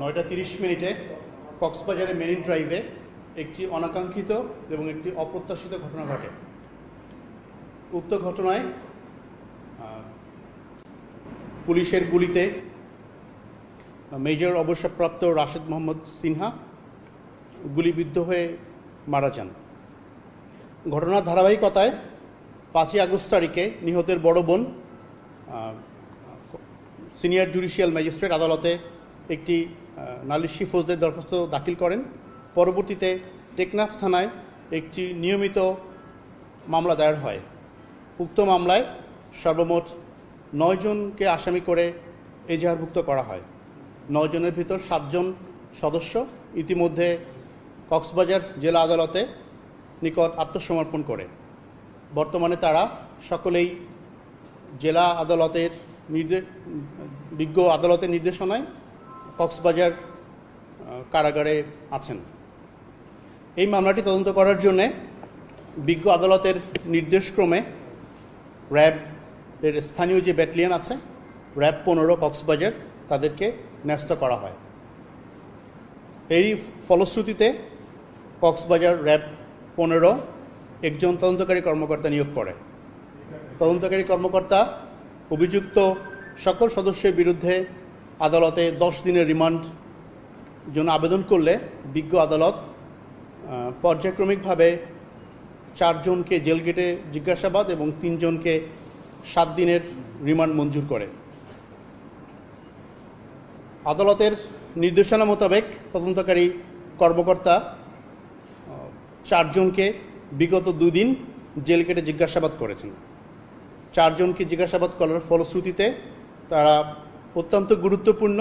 9:30 কক্সবাজারের মেরিন ড্রাইভে একটি অনাকাঙ্ক্ষিত এবং একটি অপ্রত্যাশিত ঘটনা ঘটে। উক্ত ঘটনায় পুলিশের গুলিতে মেজর অবসরপ্রাপ্ত রাশেদ মোহাম্মদ সিনহা গুলিবিদ্ধ হয়ে মারা যান। ঘটনার ধারাবাহিকতায় 5 আগস্ট তারিখে নিহতের বড় বোন সিনিয়র জুডিশিয়াল ম্যাজিস্ট্রেট আদালতে একটি নালিশি ফৌজদারি দরখাস্ত দাখিল করেন। পরবর্তীতে টেকনাফ থানায় একটি নিয়মিত মামলা দায়ের হয়। উক্ত মামলায় সর্বমোট 9 জনকে আসামি করে এজাহারভুক্ত করা হয়। 9 জনের ভিতর 7 জন সদস্য ইতিমধ্যে কক্সবাজার জেলা আদালতে নিকট আত্মসমর্পণ করে। বর্তমানে তারা সকলেই জেলা আদালতের বিজ্ঞ আদালতের নির্দেশনায় কক্সবাজার কারাগারে আছেন। এই মামলাটি তদন্ত করার জন্যে বিজ্ঞ আদালতের নির্দেশক্রমে র্যাবের স্থানীয় যে ব্যাটালিয়ন আছে র্যাব 15 কক্সবাজার তাদেরকে ন্যস্ত করা হয়। এরই ফলশ্রুতিতে কক্সবাজার র্যাব 15 একজন তদন্তকারী কর্মকর্তা নিয়োগ করে। তদন্তকারী কর্মকর্তা অভিযুক্ত সকল সদস্যের বিরুদ্ধে আদালতে 10 দিনের রিমান্ড জন্য আবেদন করলে বিজ্ঞ আদালত পর্যায়ক্রমিকভাবে 4 জনকে জেল গেটে জিজ্ঞাসাবাদ এবং 3 জনকে 7 দিনের রিমান্ড মঞ্জুর করে। আদালতের নির্দেশনা মোতাবেক তদন্তকারী কর্মকর্তা 4 জনকে বিগত 2 দিন জেল গেটে জিজ্ঞাসাবাদ করেছেন। 4 জনকে জিজ্ঞাসাবাদ করার ফলশ্রুতিতে তারা অত্যন্ত গুরুত্বপূর্ণ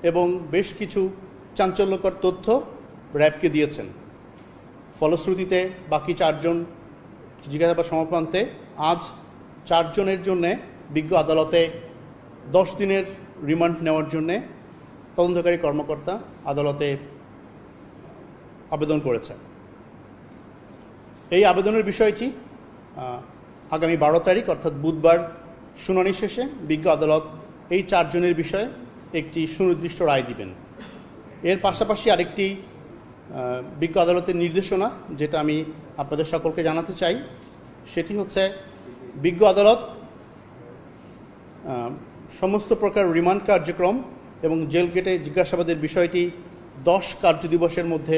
এবং বেশ কিছু চাঞ্চল্যকর তথ্য র্যাবকে দিয়েছেন। ফলশ্রুতিতে বাকি 4 জন জিজ্ঞাসাবাদ সমাপ্রান্তে আজ 4 জনের জন্যে বিজ্ঞ আদালতে 10 দিনের রিমান্ড নেওয়ার জন্যে তদন্তকারী কর্মকর্তা আদালতে আবেদন করেছে। এই আবেদনের বিষয়টি আগামী 12 তারিখ অর্থাৎ বুধবার শুনানি শেষে বিজ্ঞ আদালত এই 4 জনের বিষয়ে একটি সুনির্দিষ্ট রায় দিবেন। এর পাশাপাশি আরেকটি বিজ্ঞ আদালতের নির্দেশনা যেটা আমি আপনাদের সকলকে জানাতে চাই সেটি হচ্ছে বিজ্ঞ আদালত সমস্ত প্রকার রিমান্ড কার্যক্রম এবং জেল গেটে জিজ্ঞাসাবাদের বিষয়টি 10 কার্যদিবসের মধ্যে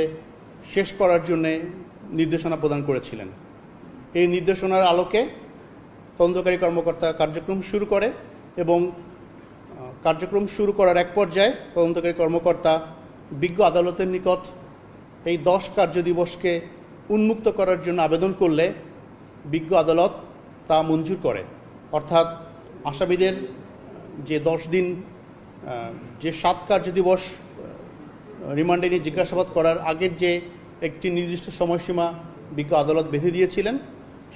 শেষ করার জন্যে নির্দেশনা প্রদান করেছিলেন। এই নির্দেশনার আলোকে তদন্তকারী কর্মকর্তা কার্যক্রম শুরু করে এবং কার্যক্রম শুরু করার এক পর্যায়ে তদন্তকারী কর্মকর্তা বিজ্ঞ আদালতের নিকট এই 10 কার্যদিবসকে উন্মুক্ত করার জন্য আবেদন করলে বিজ্ঞ আদালত তা মঞ্জুর করে। অর্থাৎ আসামিদের যে 10 দিন যে 7 কার্যদিবস রিমান্ডে নিয়ে জিজ্ঞাসাবাদ করার আগের যে একটি নির্দিষ্ট সময়সীমা বিজ্ঞ আদালত বেঁধে দিয়েছিলেন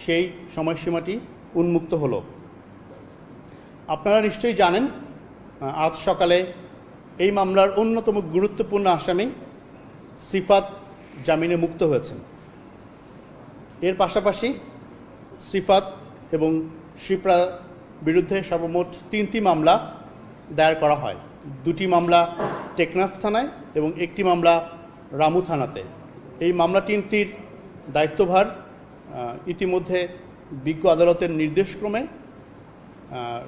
সেই সময়সীমাটি উন্মুক্ত হলো। আপনারা নিশ্চয়ই জানেন আজ সকালে এই মামলার অন্যতম গুরুত্বপূর্ণ আসামি সিফাত জামিনে মুক্ত হয়েছেন। এর পাশাপাশি সিফাত এবং শিপ্রা বিরুদ্ধে সর্বমোট 3টি মামলা দায়ের করা হয়। 2টি মামলা টেকনাফ থানায় এবং একটি মামলা রামু থানাতে। এই মামলা 3টির দায়িত্বভার ইতিমধ্যে বিজ্ঞ আদালতের নির্দেশক্রমে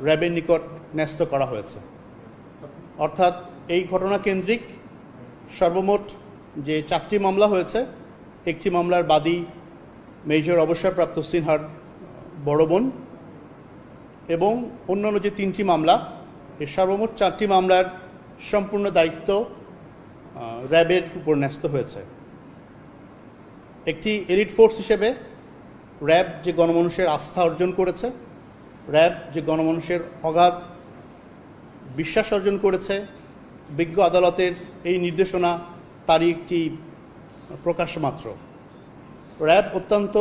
র্যাবের নিকট ন্যস্ত করা হয়েছে। অর্থাৎ এই ঘটনা কেন্দ্রিক সর্বমোট যে 4টি মামলা হয়েছে, একটি মামলার বাদী মেজর অবসরপ্রাপ্ত সিনহার বড় বোন এবং অন্যান্য যে 3টি মামলা এই সর্বমোট 4টি মামলার সম্পূর্ণ দায়িত্ব র্যাবের উপর ন্যস্ত হয়েছে। একটি এলিট ফোর্স হিসেবে র্যাব যে গণমানুষের আস্থা অর্জন করেছে, র্যাব যে গণমানুষের অগাধ বিশ্বাস অর্জন করেছে, বিজ্ঞ আদালতের এই নির্দেশনা তারই একটি প্রকাশ মাত্র। র্যাব অত্যন্ত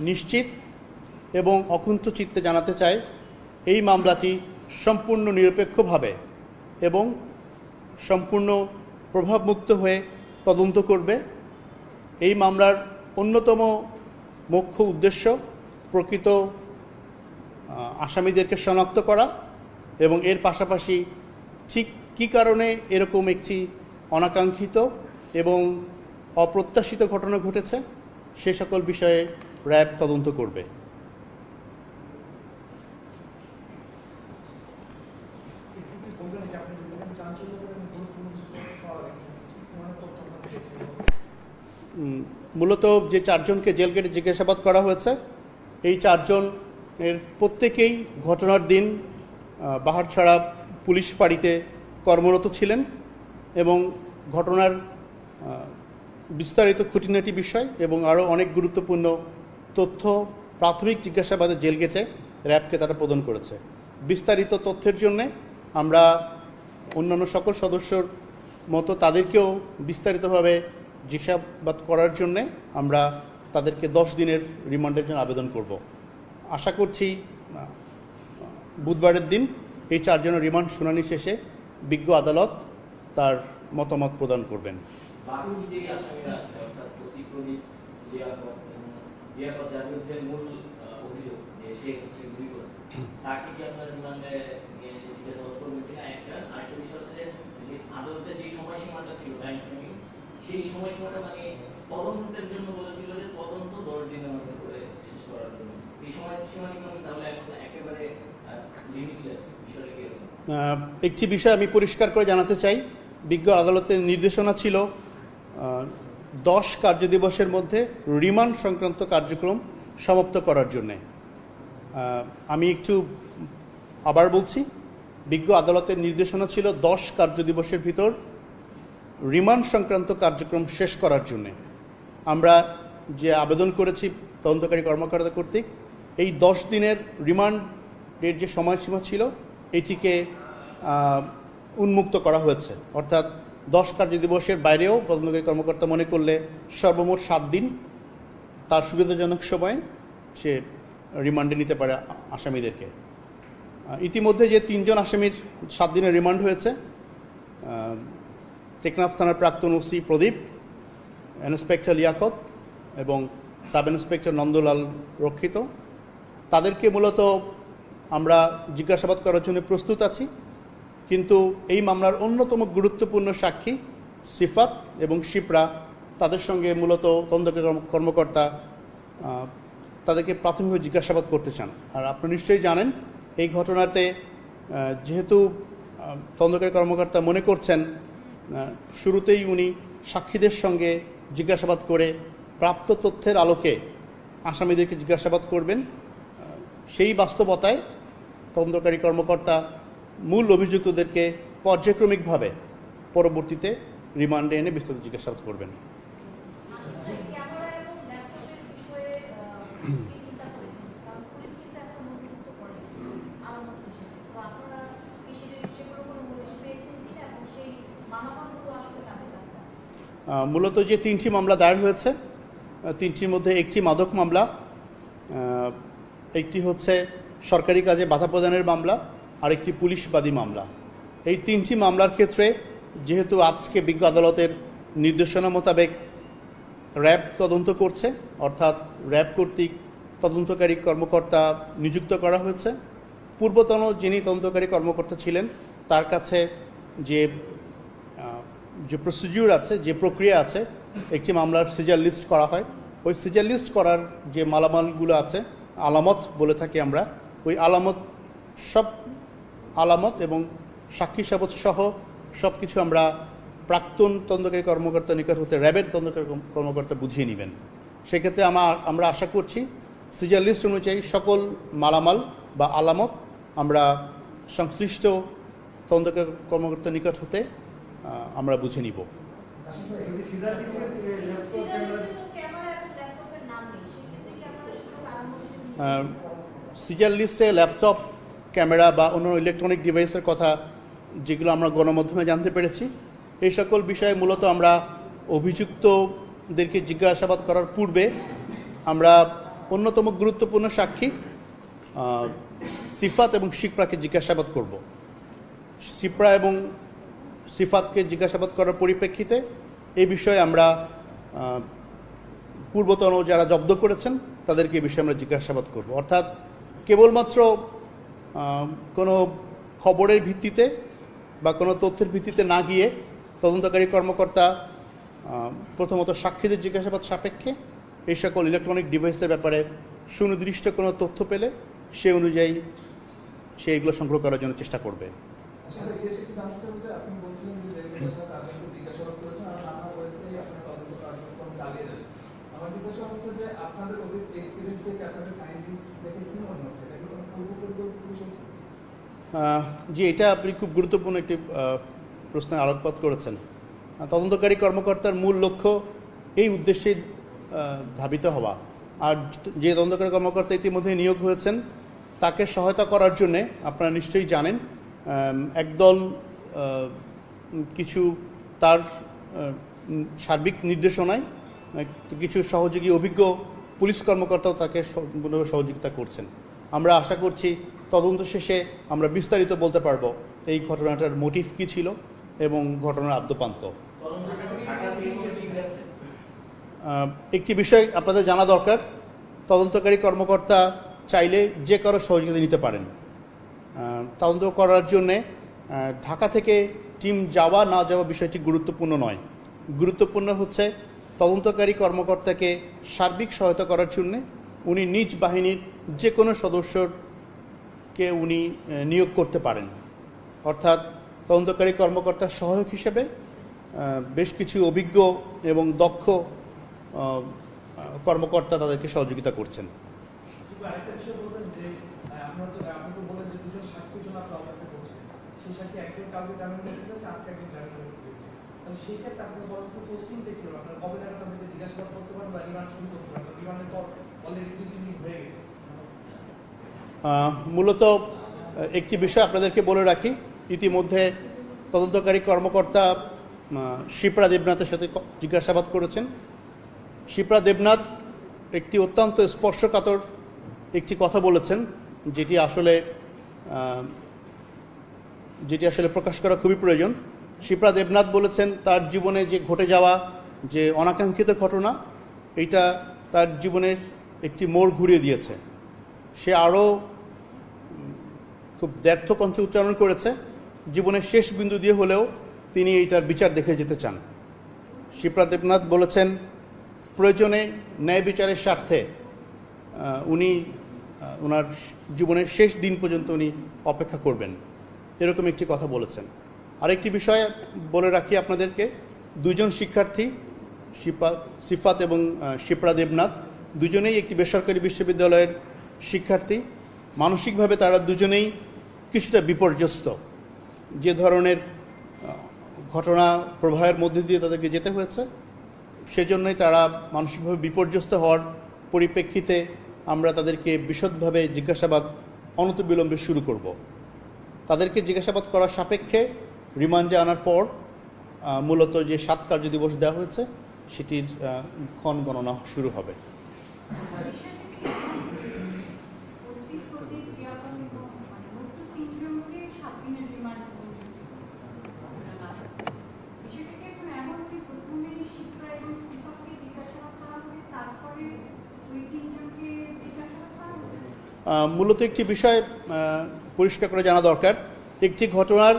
নিশ্চিত এবং অকুণ্ঠ চিত্তে জানাতে চায় এই মামলাটি সম্পূর্ণ নিরপেক্ষভাবে এবং সম্পূর্ণ প্রভাবমুক্ত হয়ে তদন্ত করবে। এই মামলার অন্যতম মুখ্য উদ্দেশ্য প্রকৃত আসামিদেরকে শনাক্ত করা এবং এর পাশাপাশি ঠিক কী কারণে এরকম একটি অনাকাঙ্ক্ষিত এবং অপ্রত্যাশিত ঘটনা ঘটেছে সে সকল বিষয়ে র্যাব তদন্ত করবে। মূলত যে চারজনকে জেল গেটে জিজ্ঞাসাবাদ করা হয়েছে এই চারজনের প্রত্যেকেই ঘটনার দিন বাহারছড়া পুলিশ ফাঁড়িতে কর্মরত ছিলেন এবং ঘটনার বিস্তারিত খুঁটিনাটি বিষয় এবং আরও অনেক গুরুত্বপূর্ণ তথ্য প্রাথমিক জিজ্ঞাসাবাদে জেল গেটে র্যাবকে তারা প্রদান করেছে। বিস্তারিত তথ্যের জন্যে আমরা অন্যান্য সকল সদস্যর মতো তাদেরকেও বিস্তারিতভাবে জিজ্ঞাসাবাদ করার জন্যে আমরা তাদেরকে 10 দিনের রিমান্ডের জন্য আবেদন করব। আশা করছি বুধবারের দিন এই চারজনের রিমান্ড শুনানি শেষে বিজ্ঞ আদালত তার মতামত প্রদান করবেন। সেই সময়সীমাটা মানে তদন্তের জন্য বলেছিল যে তদন্ত 10 দিনের মধ্যে করে শেষ করার জন্য। এই সময়সীমা তাহলে একেবারে লিমিটলেস বিষয়টা কি? একটি বিষয় আমি পরিষ্কার করে জানাতে চাই, বিজ্ঞ আদালতের নির্দেশনা ছিল 10 কার্যদিবসের মধ্যে রিমান্ড সংক্রান্ত কার্যক্রম সমাপ্ত করার জন্যে। আমি একটু আবার বলছি, বিজ্ঞ আদালতের নির্দেশনা ছিল 10 কার্যদিবসের ভিতর রিমান্ড সংক্রান্ত কার্যক্রম শেষ করার জন্যে। আমরা যে আবেদন করেছি তদন্তকারী কর্মকর্তা কর্তৃক এই 10 দিনের রিমান্ডের যে সময়সীমা ছিল এটিকে উন্মুক্ত করা হয়েছে, অর্থাৎ 10 কার্যদিবসের বাইরেও তদন্তকারী কর্মকর্তা মনে করলে সর্বমোট 7 দিন তার সুবিধাজনক সময়ে সে রিমান্ডে নিতে পারে আসামিদেরকে। ইতিমধ্যে যে 3 জন আসামির 7 দিনের রিমান্ড হয়েছে, টেকনাফ থানার প্রাক্তন ওসি প্রদীপ, ইন্সপেক্টর লিয়াকত এবং সাব ইন্সপেক্টর নন্দলাল রক্ষিত, তাদেরকে মূলত আমরা জিজ্ঞাসাবাদ করার জন্য প্রস্তুত আছি। কিন্তু এই মামলার অন্যতম গুরুত্বপূর্ণ সাক্ষী সিফাত এবং শিপ্রা, তাদের সঙ্গে মূলত তদন্তকারী কর্মকর্তা তাদেরকে প্রাথমিকভাবে জিজ্ঞাসাবাদ করতে চান। আর আপনি নিশ্চয়ই জানেন এই ঘটনাতে যেহেতু তদন্তকারী কর্মকর্তা মনে করছেন শুরুতেই উনি সাক্ষীদের সঙ্গে জিজ্ঞাসাবাদ করে প্রাপ্ত তথ্যের আলোকে আসামিদেরকে জিজ্ঞাসাবাদ করবেন, সেই বাস্তবতায় তদন্তকারী কর্মকর্তা মূল অভিযুক্তদেরকে পর্যায়ক্রমিকভাবে পরবর্তীতে রিমান্ডে এনে বিস্তারিত জিজ্ঞাসাবাদ করবেন। মূলত যে 3টি মামলা দায়ের হয়েছে, 3টির মধ্যে একটি মাদক মামলা, একটি হচ্ছে সরকারি কাজে বাধা প্রদানের মামলা, আর একটি পুলিশবাদী মামলা। এই 3টি মামলার ক্ষেত্রে যেহেতু আজকে বিজ্ঞ আদালতের নির্দেশনা মোতাবেক র্যাব তদন্ত করছে, অর্থাৎ র্যাব কর্তৃক তদন্তকারী কর্মকর্তা নিযুক্ত করা হয়েছে। পূর্বতন যিনি তদন্তকারী কর্মকর্তা ছিলেন তার কাছে যে প্রসিডিউর আছে, যে প্রক্রিয়া আছে, একটি মামলার সিজার লিস্ট করা হয়। ওই সিজার লিস্ট করার যে মালামালগুলো আছে, আলামত বলে থাকি আমরা, ওই সব আলামত এবং সাক্ষী সাবত সহ সব কিছু আমরা প্রাক্তন তদন্তকারী কর্মকর্তার নিকট হতে র্যাবের তদন্তকারী কর্মকর্তা বুঝিয়ে নেবেন। সেক্ষেত্রে আমরা আশা করছি সিজার লিস্ট অনুযায়ী সকল মালামাল বা আলামত আমরা সংশ্লিষ্ট তদন্তকারী কর্মকর্তার নিকট হতে আমরা বুঝে নিব। সিজার লিস্টে ল্যাপটপ, ক্যামেরা বা অন্য ইলেকট্রনিক ডিভাইসের কথা যেগুলো আমরা গণমাধ্যমে জানতে পেরেছি, এই সকল বিষয়ে মূলত আমরা অভিযুক্তদেরকে জিজ্ঞাসাবাদ করার পূর্বে আমরা অন্যতম গুরুত্বপূর্ণ সাক্ষী সিফাত এবং শিপ্রাকে জিজ্ঞাসাবাদ করব। শিপ্রা এবং সিফাতকে জিজ্ঞাসাবাদ করার পরিপ্রেক্ষিতে এই বিষয়ে আমরা পূর্বতন যারা জব্দ করেছেন তাদেরকে এই বিষয়ে আমরা জিজ্ঞাসাবাদ করব। অর্থাৎ কেবলমাত্র কোনো খবরের ভিত্তিতে বা কোনো তথ্যের ভিত্তিতে না গিয়ে তদন্তকারী কর্মকর্তা প্রথমত সাক্ষীদের জিজ্ঞাসাবাদ সাপেক্ষে এই সকল ইলেকট্রনিক ডিভাইসের ব্যাপারে সুনির্দিষ্ট কোনো তথ্য পেলে সে অনুযায়ী সে এগুলো সংগ্রহ করার জন্য চেষ্টা করবে। জি, এটা আপনি খুব গুরুত্বপূর্ণ একটি প্রশ্নের আলোকপাত করেছেন। তদন্তকারী কর্মকর্তার মূল লক্ষ্য এই উদ্দেশ্যে ধাবিত হওয়া, আর যে তদন্তকারী কর্মকর্তা ইতিমধ্যে নিয়োগ হয়েছেন তাকে সহায়তা করার জন্যে আপনারা নিশ্চয়ই জানেন একদল কিছু তার সার্বিক নির্দেশনায় কিছু সহযোগী অভিজ্ঞ পুলিশ কর্মকর্তাও তাকে সম্পূর্ণভাবে সহযোগিতা করছেন। আমরা আশা করছি তদন্ত শেষে আমরা বিস্তারিত বলতে পারবো এই ঘটনাটার মোটিভ কী ছিল এবং ঘটনার আদ্যোপান্ত। একটি বিষয় আপনাদের জানা দরকার, তদন্তকারী কর্মকর্তা চাইলে যে কারো সহযোগিতা নিতে পারেন। তদন্ত করার জন্যে ঢাকা থেকে টিম যাওয়া না যাওয়া বিষয়টি গুরুত্বপূর্ণ নয়। গুরুত্বপূর্ণ হচ্ছে তদন্তকারী কর্মকর্তাকে সার্বিক সহায়তা করার জন্যে উনি নিজ বাহিনীর যে কোনো সদস্যকে উনি নিয়োগ করতে পারেন। অর্থাৎ তদন্তকারী কর্মকর্তার সহায়ক হিসেবে বেশ কিছু অভিজ্ঞ এবং দক্ষ কর্মকর্তা তাদেরকে সহযোগিতা করছেন। মূলত একটি বিষয় আপনাদেরকে বলে রাখি, ইতিমধ্যে তদন্তকারী কর্মকর্তা শিপ্রা দেবনাথের সাথে জিজ্ঞাসাবাদ করেছেন। শিপ্রা দেবনাথ একটি অত্যন্ত স্পর্শকাতর একটি কথা বলেছেন, যেটি আসলে প্রকাশ করা খুবই প্রয়োজন। শিপ্রা দেবনাথ বলেছেন তার জীবনে যে ঘটে যাওয়া যে অনাকাঙ্ক্ষিত ঘটনা, এইটা তার জীবনের একটি মোড় ঘুরিয়ে দিয়েছে। সে আরও খুব দ্ব্যর্থ কণ্ঠে উচ্চারণ করেছে জীবনের শেষ বিন্দু দিয়ে হলেও তিনি এইটার বিচার দেখে যেতে চান। শিপ্রা দেবনাথ বলেছেন প্রয়োজনে ন্যায় বিচারের স্বার্থে উনি ওনার জীবনের শেষ দিন পর্যন্ত উনি অপেক্ষা করবেন, এরকম একটি কথা বলেছেন। আরেকটি বিষয় বলে রাখি আপনাদেরকে, দুজন শিক্ষার্থী সিফাত এবং শিপ্রা দেবনাথ দুজনেই একটি বেসরকারি বিশ্ববিদ্যালয়ের শিক্ষার্থী। মানসিকভাবে তারা দুজনেই কিছুটা বিপর্যস্ত। যে ধরনের ঘটনা প্রবাহের মধ্যে দিয়ে তাদেরকে যেতে হয়েছে, সেজন্যই তারা মানসিকভাবে বিপর্যস্ত হওয়ার পরিপ্রেক্ষিতে আমরা তাদেরকে বিশদভাবে জিজ্ঞাসাবাদ অনতিবিলম্বে শুরু করব। তাদেরকে জিজ্ঞাসাবাদ করার সাপেক্ষে রিমান্ডে আনার পর মূলত যে 7 কার্যদিবস দেওয়া হয়েছে সেটির ক্ষণ গণনা শুরু হবে। মূলত একটি বিষয় পরিষ্কার করে জানা দরকার, একটি ঘটনার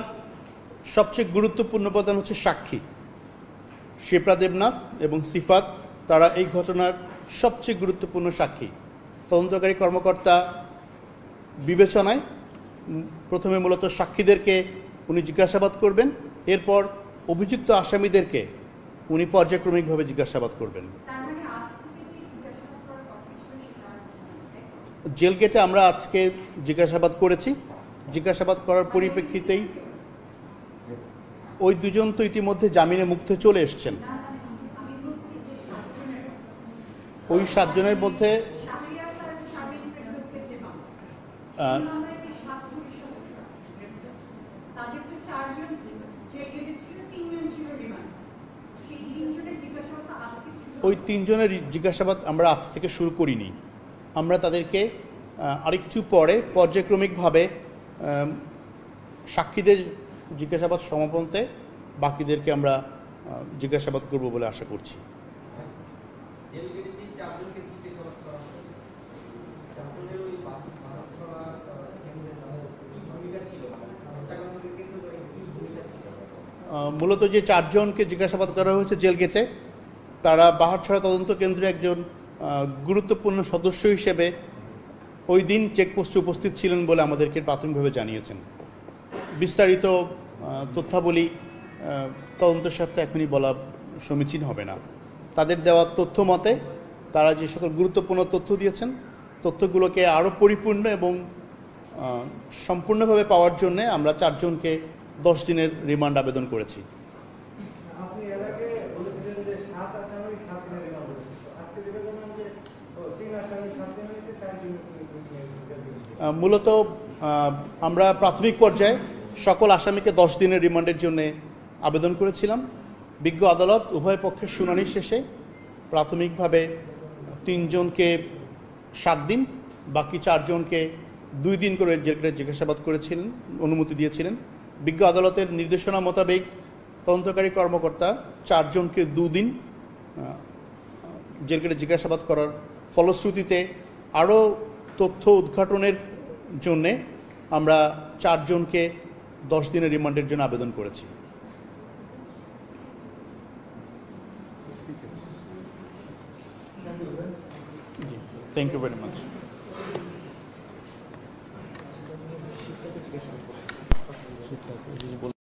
সবচেয়ে গুরুত্বপূর্ণ উপাদান হচ্ছে সাক্ষী। শিপ্রা দেবনাথ এবং সিফাত তারা এই ঘটনার সবচেয়ে গুরুত্বপূর্ণ সাক্ষী। তদন্তকারী কর্মকর্তা বিবেচনায় প্রথমে মূলত সাক্ষীদেরকে উনি জিজ্ঞাসাবাদ করবেন, এরপর অভিযুক্ত আসামিদেরকে উনি পর্যায়ক্রমিকভাবে জিজ্ঞাসাবাদ করবেন। জেল গেটে আমরা আজকে জিজ্ঞাসাবাদ করেছি। জিজ্ঞাসাবাদ করার পরিপ্রেক্ষিতেই ওই দুজন তো ইতিমধ্যে জামিনে মুক্ত চলে এসছেন। ওই 7 জনের মধ্যে ওই 3 জনের জিজ্ঞাসাবাদ আমরা আজ থেকে শুরু করিনি। আমরা তাদেরকে আরেকটু পরে পর্যায়ক্রমিকভাবে সাক্ষীদের জিজ্ঞাসাবাদ সমাপনতে বাকিদেরকে আমরা জিজ্ঞাসাবাদ করব বলে আশা করছি। মূলত যে 4 জনকে জিজ্ঞাসাবাদ করা হয়েছে জেল গেটে, তারা বাহারছড়া তদন্ত কেন্দ্রে একজন গুরুত্বপূর্ণ সদস্য হিসেবে ওই দিন চেকপোস্টে উপস্থিত ছিলেন বলে আমাদেরকে প্রাথমিকভাবে জানিয়েছেন। বিস্তারিত তথ্যাবলী তদন্তের সাথে এখনই বলা সমীচীন হবে না। তাদের দেওয়া তথ্য মতে তারা যে সকল গুরুত্বপূর্ণ তথ্য দিয়েছেন, তথ্যগুলোকে আরও পরিপূর্ণ এবং সম্পূর্ণভাবে পাওয়ার জন্য আমরা 4 জনকে 10 দিনের রিমান্ড আবেদন করেছি। মূলত আমরা প্রাথমিক পর্যায়ে সকল আসামিকে 10 দিনের রিমান্ডের জন্য আবেদন করেছিলাম। বিজ্ঞ আদালত উভয় পক্ষের শুনানি শেষে প্রাথমিকভাবে 3 জনকে 7 দিন, বাকি 4 জনকে 2 দিন করে জিজ্ঞাসাবাদ করেছিলেন, অনুমতি দিয়েছিলেন। বিজ্ঞ আদালতের নির্দেশনা মোতাবেক তদন্তকারী কর্মকর্তা 4 জনকে 2 দিন জেলগেটে জিজ্ঞাসাবাদ করার ফলশ্রুতিতে আরও তথ্য উদ্ঘাটনের জন্যে আমরা 4 জনকে 10 দিনের রিমান্ডের জন্য আবেদন করেছি। Thank you very much.